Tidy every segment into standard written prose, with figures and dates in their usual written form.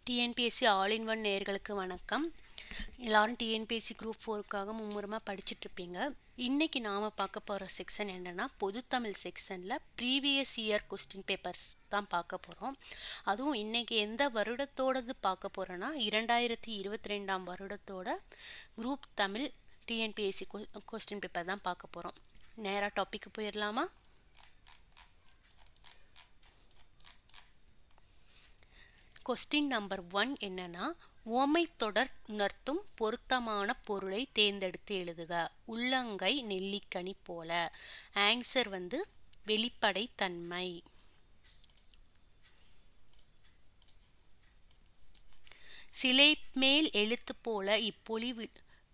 TNPSC all in one நேயர்களுக்கு வணக்கம். எல்லாரும் டிஎன்பிஎஸ்சி குரூப் 4க்காக மும்முரமாக படிச்சுட்ருப்பீங்க. இன்றைக்கி நாம் பார்க்க போகிற செக்ஷன் என்னென்னா, பொதுத்தமிழ் செக்ஷனில் ப்ரீவியஸ் இயர் கொஸ்டின் பேப்பர்ஸ் தான் பார்க்க போகிறோம். அதுவும் இன்றைக்கி எந்த வருடத்தோடது பார்க்க போகிறோன்னா 2022 வருடத்தோட group Tamil TNPSC question paper தான் பார்க்க போகிறோம். நேராக டாப்பிக்கு போயிடலாமா? கொஸ்டின் நம்பர் 1 என்னன்னா, உவமை தொடர் உணர்த்தும் பொருத்தமான பொருளை தேர்ந்தெடுத்து எழுதுக. உள்ளங்கை நெல்லிக்கனி போல. ஆன்சர் வெளிப்படை தன்மை. சிலை மேல் எழுத்து போல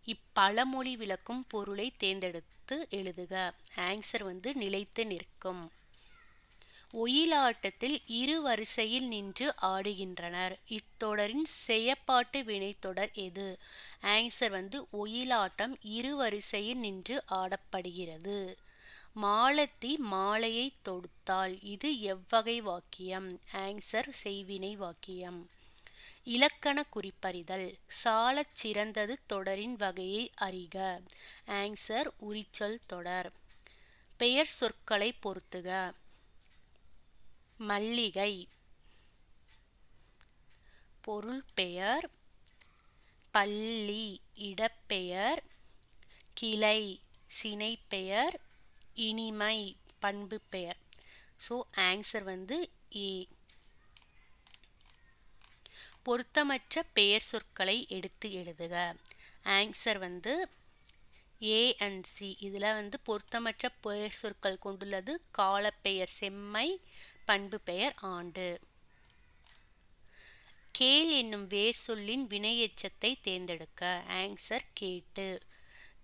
இப்பழமொழி விளக்கும் பொருளை தேர்ந்தெடுத்து எழுதுக. ஆன்சர் நிலைத்து நிற்கும். ஒயிலாட்டத்தில் இரு வரிசையில் நின்று ஆடுகின்றனர். இத்தொடரின் செயப்பாட்டு வினைத்தொடர் எது? ஆன்சர் ஒயிலாட்டம் இரு வரிசையில் நின்று ஆடப்படுகிறது. மாலத்தி மாலையை தொடுத்தாள். இது எவ்வகை வாக்கியம்? ஆன்சர் செய்வினை வாக்கியம். இலக்கண குறிப்பறிதல். சாலச் சிறந்தது தொடரின் வகையை அறிக. ஆன்சர் உரிச்சொல் தொடர். பெயர் சொற்களை பொருத்துக. மல்லிகை பொருள் பெயர், பள்ளி இடப்பெயர், கிளை சினைப்பெயர், இனிமை பண்பு பெயர். So answer A. பொருத்தமற்ற பெயர் சொற்களை எடுத்து எழுதுக. Answer A and C. இதில் பொருத்தமற்ற பெயர் சொற்கள் கொண்டுள்ளது காலப்பெயர் செம்மை, பண்பு பெயர் ஆண்டு. கேள் என்னும் வேர் சொல்லின் வினையெச்சத்தை தேர்ந்தெடுக்க. ஆன்சர் கேட்டு.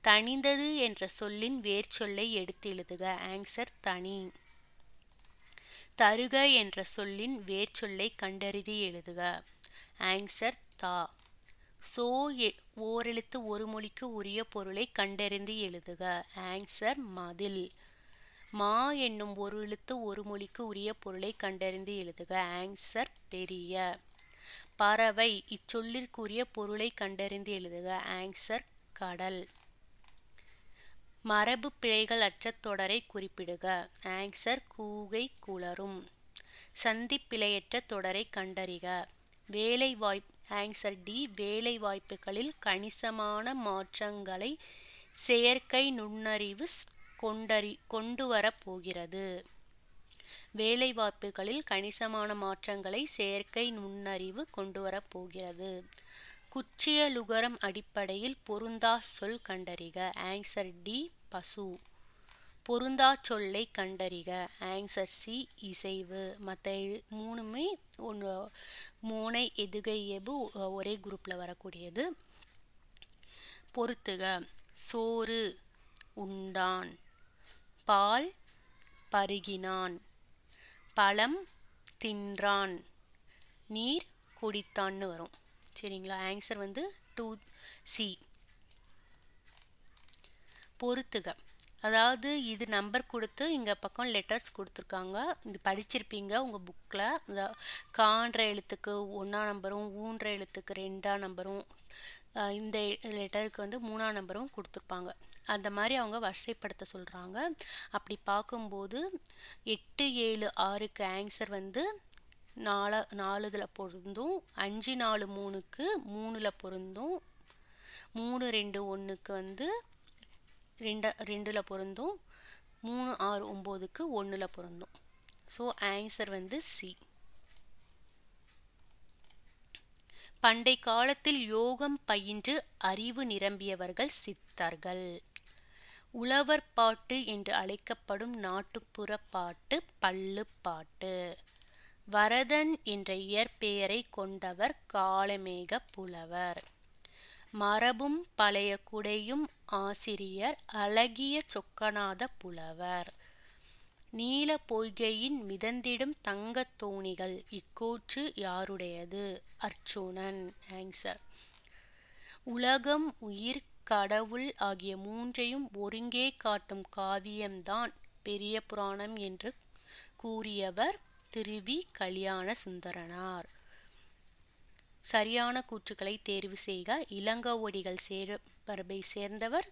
தணிந்தது என்ற சொல்லின் வேர் சொல்லை எடுத்து எழுதுக. ஆன்சர் தனி. தருக என்ற சொல்லின் வேர் சொல்லை கண்டறிந்து எழுதுக. ஆன்சர் தா. சோ ஓரெழுத்து ஒரு மொழிக்கு உரிய பொருளை கண்டறிந்து எழுதுக. ஆன்சர் மதில். மா என்னும் ஒரு எழுத்து ஒரு மொழிக்கு உரிய பொருளை கண்டறிந்து எழுதுக. ஆன்சர் பெரிய. பறவை இச்சொல்லிற்குரிய பொருளை கண்டறிந்து எழுதுக. ஆன்சர் கடல். மரபு பிழைகள் அற்ற தொடரை குறிப்பிடுக. ஆன்சர் கூகை குளரும். சந்தி பிழையற்ற தொடரை கண்டறிக. Answer D. வேலை வாய்ப்புகளில் கணிசமான மாற்றங்களை செயற்கை நுண்ணறிவு கொண்டு வரப்போகிறது. வேலைவாய்ப்புகளில் கணிசமான மாற்றங்களை செயற்கை நுண்ணறிவு கொண்டு வரப்போகிறது. குற்றியலுகரம் அடிப்படையில் பொருந்தா சொல் கண்டறிக. Answer D. பசு. பொருந்தா சொல்லை கண்டறிக. Answer C. இசைவு. மற்ற மூணுமே மோனை எதுகை எபு ஒரே குரூப்பில் வரக்கூடியது. பொருத்துக. சோறு உண்டான், பால் பருகினான், பழம் தின்றான், நீர் குடித்தான்னு வரும். சரிங்களா? Answer 2C. பொருத்துக. அதாவது இது நம்பர் கொடுத்து இங்கே பக்கம் லெட்டர்ஸ் கொடுத்துருக்காங்க. இது படிச்சிருப்பீங்க உங்கள் புக்கில். கான்ற எழுத்துக்கு 1ஆம் நம்பரும், ஊன்ற எழுத்துக்கு 2ஆம் நம்பரும், இந்த லெட்டருக்கு 3ஆம் நம்பரும் கொடுத்துருப்பாங்க. அந்த மாதிரி அவங்க வரிசைப்படுத்த சொல்கிறாங்க. அப்படி பார்க்கும்போது 8, 7, 6க்கு ஆன்சர் 4 பொருந்தும். 5, 4, 3க்கு 3 பொருந்தும். 3, 2, 1க்கு 2 பொருந்தும். 3, 6, 9க்கு 1 பொருந்தும். So answer C. பண்டை காலத்தில் யோகம் பயின்று அறிவு நிரம்பியவர்கள் சித்தர்கள். உழவர் பாட்டு என்று அழைக்கப்படும் நாட்டுப்புற பாட்டு பள்ளுப்பாட்டு. வரதன் என்ற இயற்பெயரை கொண்டவர் காளமேக புலவர். மரபும் பழைய குடையும் ஆசிரியர் அழகிய சொக்கநாத புலவர். நீல பொய்கையின் மிதந்திடும் தங்கத் தோணிகள் இக்கூற்று யாருடையது? அர்ச்சுனன். ஆன்சர். உலகம், உயிர், கடவுள் ஆகிய மூன்றையும் ஒருங்கே காட்டும் காவியம்தான் பெரிய புராணம் என்று கூறியவர் திருவி கல்யாண சுந்தரனார். சரியான கூற்றுக்களை தேர்வு செய்க. இளங்கோவடிகள் மரபை சேர்ந்தவர்.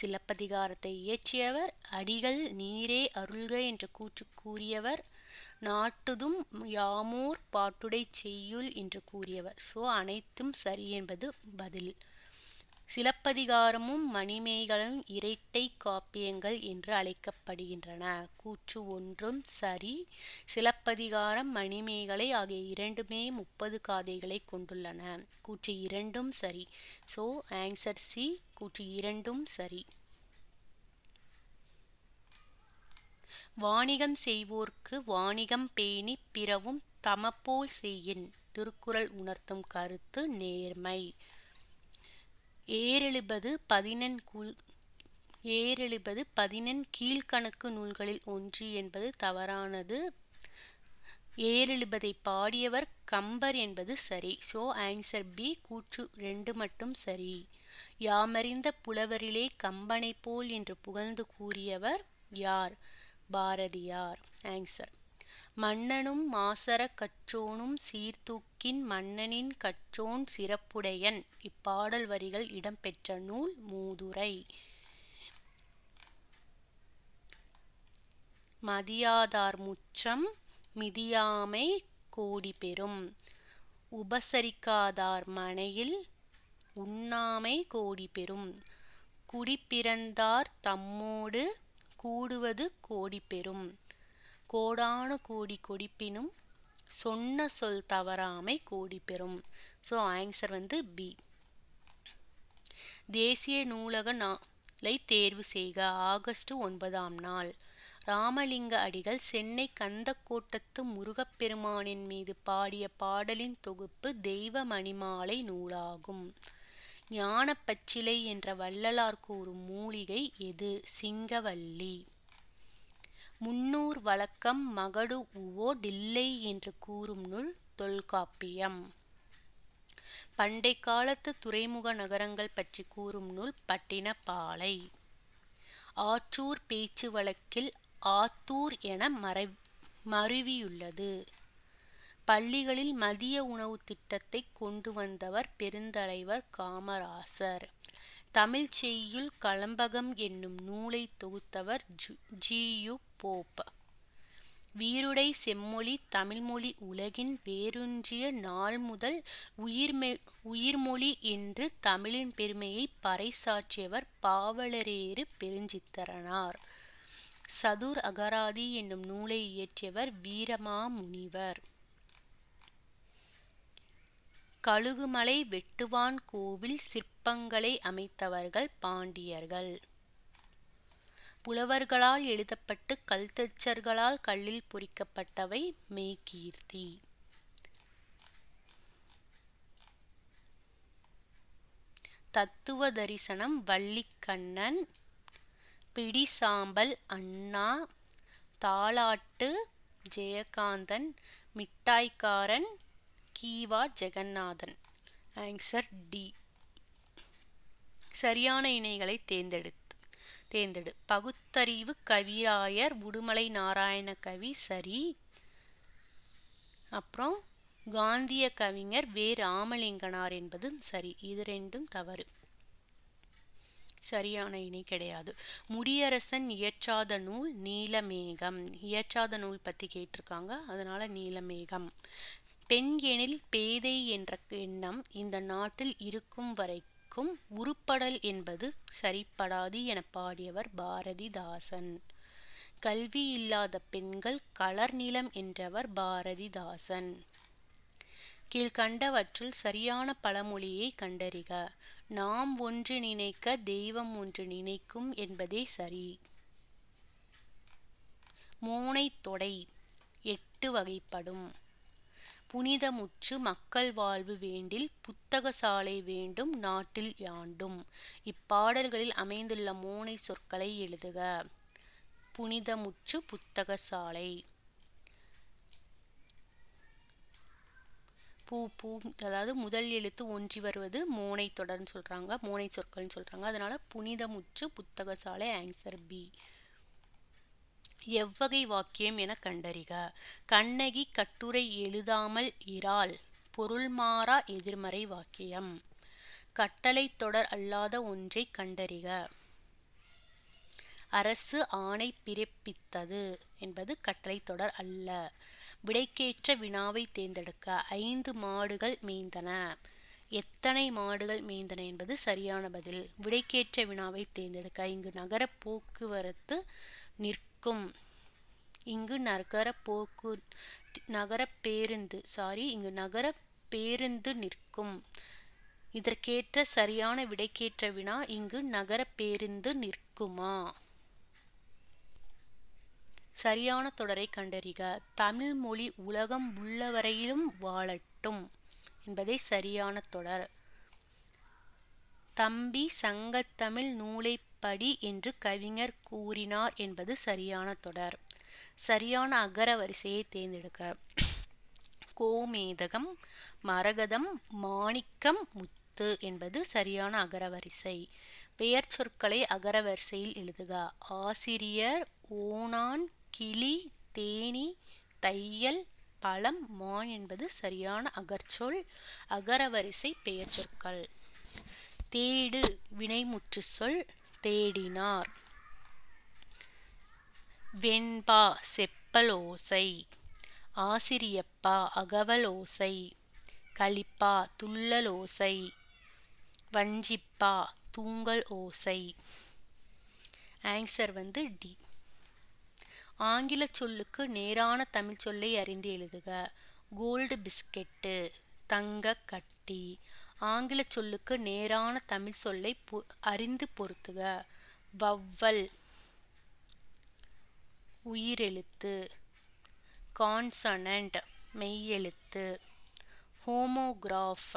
சிலப்பதிகாரத்தை இயற்றியவர். அடிகள் நீரே அருள்க என்ற கூற்று கூறியவர். நாட்டுதும் யாமோர் பாட்டுடை செய்யுள் என்று கூறியவர். ஸோ அனைத்தும் சரி என்பது பதில். சிலப்பதிகாரமும் மணிமேகலையும் இரட்டை காப்பியங்கள் என்று அழைக்கப்படுகின்றன. கூற்று ஒன்றும் சரி. சிலப்பதிகாரம் மணிமேகலை ஆகிய இரண்டுமே 30 காதைகளை கொண்டுள்ளன. கூற்று இரண்டும் சரி. So answer C. கூற்று இரண்டும் சரி. வாணிகம் செய்வோர்க்கு வாணிகம் பேணி பிறவும் தமப்போல் செய்யின். திருக்குறள் உணர்த்தும் கருத்து நேர்மை. ஏறெழுபது 11 கீழ்க்கணக்கு நூல்களில் ஒன்று என்பது தவறானது. ஏறெழுபதை பாடியவர் கம்பர் என்பது சரி. So answer B. கூற்று 2 மட்டும் சரி. யாமறிந்த புலவரிலே கம்பனை போல் என்று புகழ்ந்து கூறியவர் யார்? பாரதியார். ஆன்சர். மன்னனும் மாசற கற்றோனும் சீர்தூக்கின் மன்னனின் கற்றோன் சிறப்புடையன். இப்பாடல் வரிகள் இடம்பெற்ற நூல் மூதுரை. மதியாதார் முற்றம் மிதியாமை கோடி பெறும். உபசரிக்காதார் மனையில் உண்ணாமை கோடி பெறும். குடிப்பிறந்தார் தம்மோடு கூடுவது கோடி பெறும். கோடானு கோடி கொடிப்பினும் சொன்ன சொல் தவறாமை கோடி பெறும். So answer B. தேசிய நூலக நாளை தேர்வு செய்க. ஆகஸ்ட் 9ஆம் நாள். ராமலிங்க அடிகள் சென்னை கந்தக்கோட்டத்து முருகப்பெருமானின் மீது பாடிய பாடலின் தொகுப்பு தெய்வ மணிமாலை நூலாகும். ஞானப்பச்சிலை என்ற வள்ளலார் கூறும் மூலிகை எது? சிங்கவல்லி. முன்னூர் வழக்கம் மகடு உவோ டில்லை என்று கூறும் நூல் தொல்காப்பியம். பண்டை காலத்து துறைமுக நகரங்கள் பற்றி கூறும் நூல் பட்டினப்பாலை. ஆற்றூர் பேச்சு வழக்கில் ஆத்தூர் என மருவியுள்ளது. பள்ளிகளில் மதிய உணவு திட்டத்தை கொண்டு வந்தவர் பெருந்தலைவர் காமராசர். தமிழ் செய்யுள் கலம்பகம் என்னும் நூலை தொகுத்தவர் ஜி.யு. போப். வீருடை செம்மொழி தமிழ்மொழி உலகின் வேரூன்றிய நாள் முதல் உயிர்மொழி என்று தமிழின் பெருமையை பறைசாற்றியவர் பாவலரேறு பெருஞ்சித்திரனார். சதுர் அகராதி என்னும் நூலை இயற்றியவர் வீரமாமுனிவர். கழுகுமலை வெட்டுவான் கோவில் சிற்பங்களை அமைத்தவர்கள் பாண்டியர்கள். புலவர்களால் எழுதப்பட்டு கல்தச்சர்களால் கல்லில் பொறிக்கப்பட்டவை மெய்கீர்த்தி. தத்துவ தரிசனம் வள்ளிக்கண்ணன். பிடிசாம்பல் அண்ணா. தாலாட்டு ஜெயகாந்தன். மிட்டாய்க்காரன் கீவா ஜெகநாதன். Answer D. சரியான இணைகளை தேர்ந்தெடு. பகுத்தறிவு கவிராயர் உடுமலை நாராயண கவி சரி. அப்புறம் காந்திய கவிஞர் வே. ராமலிங்கனார் என்பது சரி. இது ரெண்டும் தவறு. சரியான இணை கிடையாது. முடியரசன் இயற்றாத நூல் நீலமேகம். இயற்றாத நூல் பற்றி கேட்டிருக்காங்க, அதனால நீலமேகம். பெண் எனில் பேதை என்ற எண்ணம் இந்த நாட்டில் இருக்கும் வரைக்கும் உருப்படல் என்பது சரிப்படாது என பாடியவர் பாரதிதாசன். கல்வி இல்லாத பெண்கள் கலர் நிலம் என்றவர் பாரதிதாசன். கீழ்கண்டவற்றுள் சரியான பழமொழியை கண்டறிக. நாம் ஒன்று நினைக்க தெய்வம் ஒன்று நினைக்கும் என்பதே சரி. மோனை தொடை 8 வகைப்படும். புனிதமுற்று மக்கள் வாழ்வு வேண்டில் புத்தகசாலை வேண்டும் நாட்டில் யாண்டும். இப்பாடல்களில் அமைந்துள்ள மோனை சொற்களை எழுதுக. புனிதமுற்று புத்தகசாலை. பூ அதாவது முதல் எழுத்து ஒன்றி வருவது மோனை தொடர்ன்னு சொல்றாங்க, மோனை சொற்கள்னு சொல்றாங்க. அதனால புனிதமுற்று புத்தகசாலை ஆன்சர் பி. எவ்வகை வாக்கியம் என கண்டறிக. கண்ணகி கட்டுரை எழுதாமல் இராள் பொருள் மாறா எதிர்மறை வாக்கியம். கட்டளை தொடர் அல்லாத ஒன்றை கண்டறிக. அரசு ஆணை பிறப்பித்தது என்பது கட்டளை தொடர் அல்ல. விடைக்கேற்ற வினாவை தேர்ந்தெடுக்க. 5 மாடுகள் மேய்ந்தன. எத்தனை மாடுகள் மேய்ந்தன என்பது சரியான பதில். விடைக்கேற்ற வினாவை தேர்ந்தெடுக்க. இங்கு நகர போக்குவரத்து நிற்கும். இங்கு நகர பேருந்து நிற்கும். இதற்கேற்ற சரியான விடைக்கேற்ற வினா இங்கு நகர பேருந்து நிற்குமா? சரியான தொடரை கண்டறிக. தமிழ் மொழி உலகம் உள்ளவரையிலும் வாழட்டும் என்பதே சரியான தொடர். தம்பி சங்கத்தமிழ் நூலைப் படி என்று கவிஞர் கூறினார் என்பது சரியான தொடர். சரியான அகர வரிசையை தேர்ந்தெடுக்க. கோமேதகம், மரகதம், மாணிக்கம், முத்து என்பது சரியான அகரவரிசை. பெயர் சொற்களை அகரவரிசையில் எழுதுக. ஆசிரியர், ஓணான், கிளி, தேனி, தையல், பழம், மான் என்பது சரியான அகர்ச்சொல். அகரவரிசை பெயர் சொற்கள். தேடு வினைமுற்று சொல். தேடினார். வெண்பா செப்பல் ஓசை. ஆசிரியப்பா அகவல் ஓசை. களிப்பா துள்ளல் ஓசை. வஞ்சிப்பா தூங்கல் ஓசை. Answer D. ஆங்கில சொல்லுக்கு நேரான தமிழ் சொல்லை அறிந்து எழுதுக. கோல்டு பிஸ்கெட்டு, தங்க கட்டி. ஆங்கில சொல்லுக்கு நேரான தமிழ் சொல்லை அறிந்து பொருத்துக. வவ்வல் உயிரெழுத்து. கான்சனன்ட் மெய்யெழுத்து. ஹோமோகிராஃப்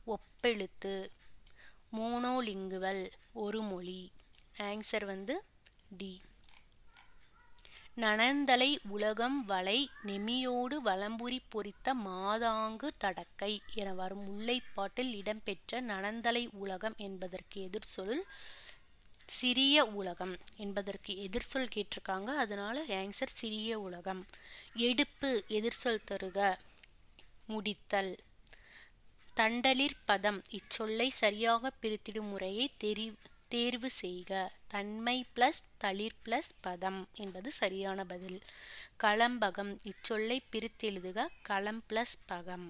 ஒப்பெழுத்து. மோனோலிங்குவல் ஒரு மொழி. Answer D. நனந்தலை உலகம் வளை நெமியோடு வலம்புரி பொறித்த மாதாங்கு தடக்கை என வரும் முல்லைப்பாட்டில் இடம்பெற்ற நனந்தலை உலகம் என்பதற்கு எதிர்சொல் சிறிய உலகம் என்பதற்கு எதிர்சொல் கேட்டிருக்காங்க. அதனால ஆன்சர் சிறிய உலகம். எடுப்பு எதிர்சொல் தருக. முடித்தல். தண்டலிற் பதம் இச்சொல்லை சரியாக பிரித்திடும் முறையை தேர்வு செய்க. தன்மை பிளஸ் தளிர் பிளஸ் பதம் என்பது சரியான பதில். களம்பகம் இச்சொல்லை பிரித்தெழுதுக. களம் பிளஸ் பகம்.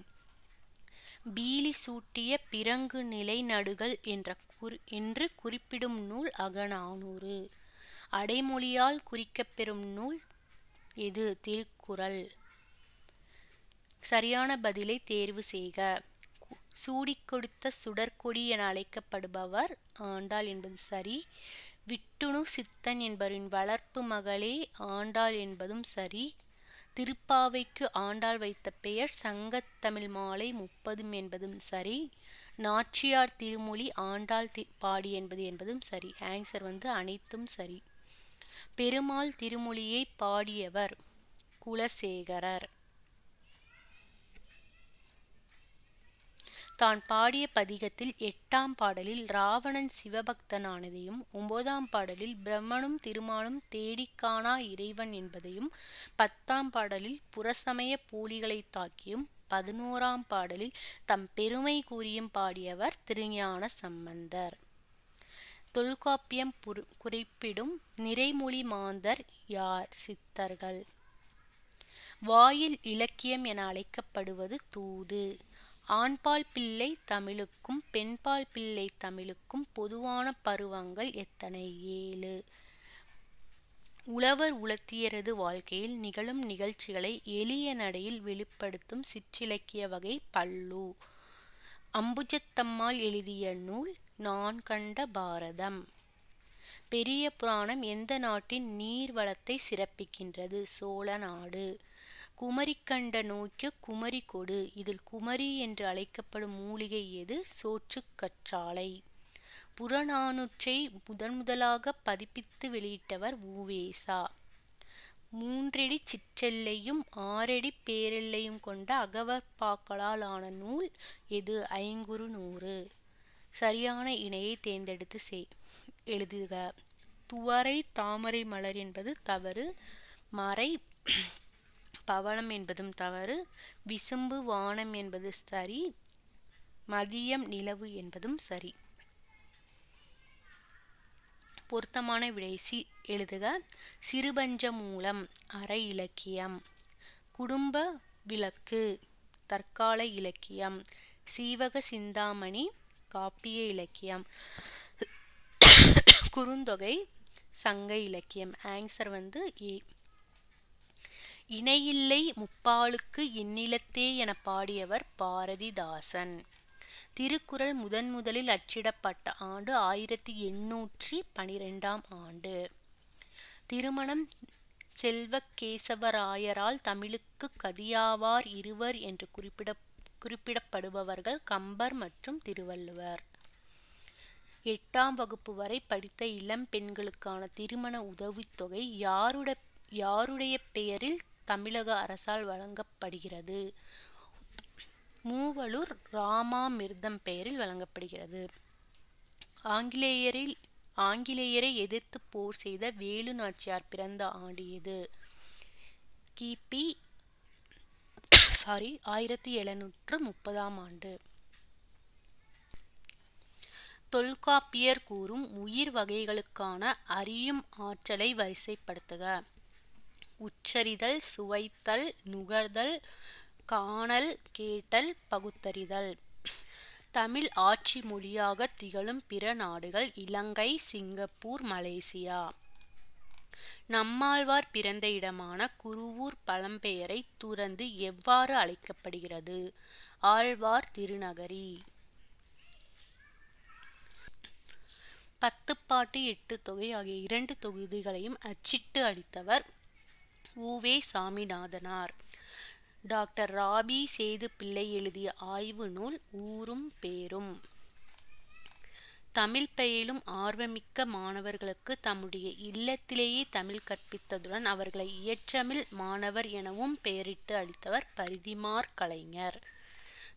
பீலி சூட்டிய பிறங்கு நிலை நடுகள் என்று குறிப்பிடும் நூல் அகநானூறு. அடைமொழியால் குறிக்கப்பெறும் நூல் எது? திருக்குறள். சரியான பதிலை தேர்வு செய்க. சூடிக் கொடுத்த சுடற்கொடி என அழைக்கப்படுபவர் ஆண்டாள் என்பது சரி. விட்டுணு சித்தன் என்பவரின் வளர்ப்பு மகளே ஆண்டாள் என்பதும் சரி. திருப்பாவைக்கு ஆண்டாள் வைத்த பெயர் சங்கத்தமிழ் மாலை 30 என்பதும் சரி. நாச்சியார் திருமொழி ஆண்டாள் பாடி என்பதும் சரி. ஆன்சர் அனைத்தும் சரி. பெருமாள் திருமொழியை பாடியவர் குலசேகரர். தான் பாடிய பதிகத்தில் 8ஆம் பாடலில் ராவணன் சிவபக்தனானதையும் 9ஆம் பாடலில் பிரம்மனும் திருமாலும் தேடிக் காணா இறைவன் என்பதையும் 10ஆம் பாடலில் புறசமய போலிகளை தாக்கியும் 11ஆம் பாடலில் தம் பெருமை கூறியும் பாடியவர் திருஞான சம்பந்தர். தொல்காப்பியம் குறிப்பிடும் நிறைமொழி மாந்தர் யார்? சித்தர்கள். வாயில் இலக்கியம் என அழைக்கப்படுவது தூது. ஆண்பால் பிள்ளை தமிழுக்கும் பெண்பால் பிள்ளை தமிழுக்கும் பொதுவான பருவங்கள் எத்தனை? 7. உழவர் உலத்தியரது வாழ்க்கையில் நிகழும் நிகழ்ச்சிகளை எளிய நடையில் வெளிப்படுத்தும் சிற்றிலக்கிய வகை பள்ளு. அம்புஜத்தம்மாள் எழுதிய நூல் நான் கண்ட பாரதம். பெரிய புராணம் எந்த நாட்டின் நீர் வளத்தை சிறப்பிக்கின்றது? சோழ நாடு. குமரிக்கண்ட நோய்க்கு குமரி கொடு. இதில் குமரி என்று அழைக்கப்படும் மூலிகை எது? சோற்றுக்கற்றாழை. புறநானூற்றை முதலாக பதிப்பித்து வெளியிட்டவர் உ.வே.சா. 3 அடி சிற்றெல்லையும் 6 அடி பேரெல்லையும் கொண்ட அகவற்பாக்களால் ஆன நூல் எது? ஐங்குறுநூறு. சரியான இணையை தேர்ந்தெடுத்து எழுதுக. துவரை தாமரை மலர் என்பது தவறு. மறை பவளம் என்பதும் தவறு. விசும்பு வானம் என்பது சரி. மதியம் நிலவு என்பதும் சரி. பொருத்தமான விடை எழுதுக. சிறுபஞ்ச மூலம் அரை இலக்கியம். குடும்ப விளக்கு தற்கால இலக்கியம். சீவக சிந்தாமணி காப்பிய இலக்கியம். குறுந்தொகை சங்க இலக்கியம். Answer A. இணையில்லை முப்பாலுக்கு எண்ணிலத்தே என பாடியவர் பாரதிதாசன். திருக்குறள் முதலில் அச்சிடப்பட்ட ஆண்டு 1812 ஆண்டு. திருமணம் செல்வகேசவராயரால் தமிழுக்கு கதியாவார் இருவர் என்று குறிப்பிடப்படுபவர்கள் கம்பர் மற்றும் திருவள்ளுவர். 8ஆம் வகுப்பு வரை படித்த இளம் பெண்களுக்கான திருமண உதவித்தொகை யாருடைய பெயரில் தமிழக அரசால் வழங்கப்படுகிறது? மூவலூர் ராமாமிர்தம் பெயரில் வழங்கப்படுகிறது. ஆங்கிலேயரை எதிர்த்து போர் செய்த வேலு நாச்சியார் பிறந்த ஆண்டு எது? கிபி 1730 ஆண்டு. தொல்காப்பியர் கூறும் உயிர் வகைகளுக்கான அறியும் ஆற்றலை வரிசைப்படுத்துக. உச்சரிதல், சுவைத்தல், நுகர்தல், காணல், கேட்டல், பகுத்தறிதல். தமிழ் ஆட்சி மொழியாக திகழும் பிற நாடுகள் இலங்கை, சிங்கப்பூர், மலேசியா. நம்மாழ்வார் பிறந்த இடமான குருவூர் பழம்பெயரை துறந்து எவ்வாறு அழைக்கப்படுகிறது? ஆழ்வார் திருநகரி. 10 பாட்டு 8 தொகை ஆகிய 2 தொகுதிகளையும் அச்சிட்டு அளித்தவர் உ.வே. சாமிநாதனார். டாக்டர் ராபி சேது பிள்ளை எழுதிய ஆய்வு நூல் ஊரும் பேரும். தமிழ் பயிலும் ஆர்வமிக்க மாணவர்களுக்கு தம்முடைய இல்லத்திலேயே தமிழ் கற்பித்ததுடன் அவர்களை இயற்றமிழ் மாணவர் எனவும் பெயரிட்டு அளித்தவர் பரிதிமாற் கலைஞர்.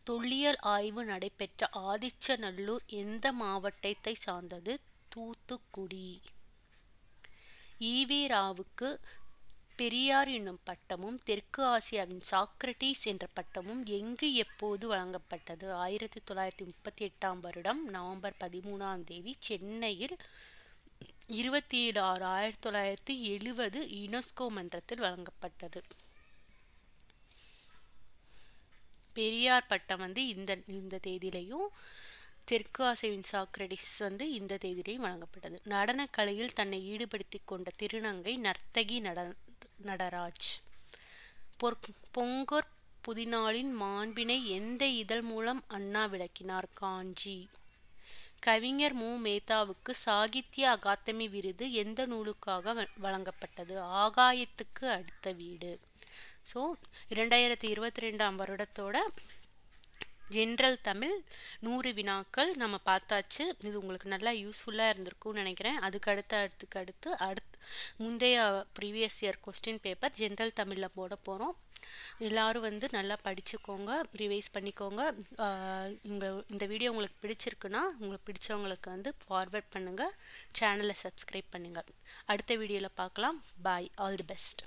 தொல்லியல் ஆய்வு நடைபெற்ற ஆதிச்சநல்லூர் எந்த மாவட்டத்தை சார்ந்தது? தூத்துக்குடி. ஈ.வே. ராவுக்கு பெரியார் என்னும் பட்டமும் தெற்கு ஆசியாவின் சாக்ரட்டிஸ் என்ற பட்டமும் எங்கு எப்போது வழங்கப்பட்டது? 1938 வருடம் நவம்பர் 13 சென்னையில் 27/6/1970 யுனெஸ்கோ மன்றத்தில் வழங்கப்பட்டது. பெரியார் பட்டம் இந்த தேதியிலையும் தெற்கு ஆசியாவின் சாக்ரட்டிஸ் இந்த தேதியிலையும் வழங்கப்பட்டது. நடனக்கலையில் தன்னை ஈடுபடுத்தி கொண்ட திருநங்கை நர்த்தகி நடராஜ். பொங்கற் புதினாளின் மாண்பினை எந்த இதழ் மூலம் அண்ணா விளக்கினார்? காஞ்சி. கவிஞர் மு. மேத்தாவுக்கு சாகித்ய அகாதமி விருது எந்த நூலுக்காக வழங்கப்பட்டது? ஆகாயத்துக்கு அடுத்த வீடு. 2022 வருடத்தோட ஜென்ரல் தமிழ் 100 வினாக்கள் நம்ம பார்த்தாச்சு. இது உங்களுக்கு நல்லா யூஸ்ஃபுல்லாக இருந்திருக்கும்னு நினைக்கிறேன். அடுத்து முந்தைய previous year question paper general தமிழில் போட போகிறோம். எல்லோரும் நல்லா படிச்சுக்கோங்க, ரிவைஸ் பண்ணிக்கோங்க. இந்த வீடியோ உங்களுக்கு பிடிச்சிருக்குன்னா உங்களுக்கு பிடிச்சவங்களுக்கு ஃபார்வர்ட் பண்ணுங்கள். சேனலை சப்ஸ்கிரைப் பண்ணுங்கள். அடுத்த வீடியோவில் பார்க்கலாம். பாய். All the best.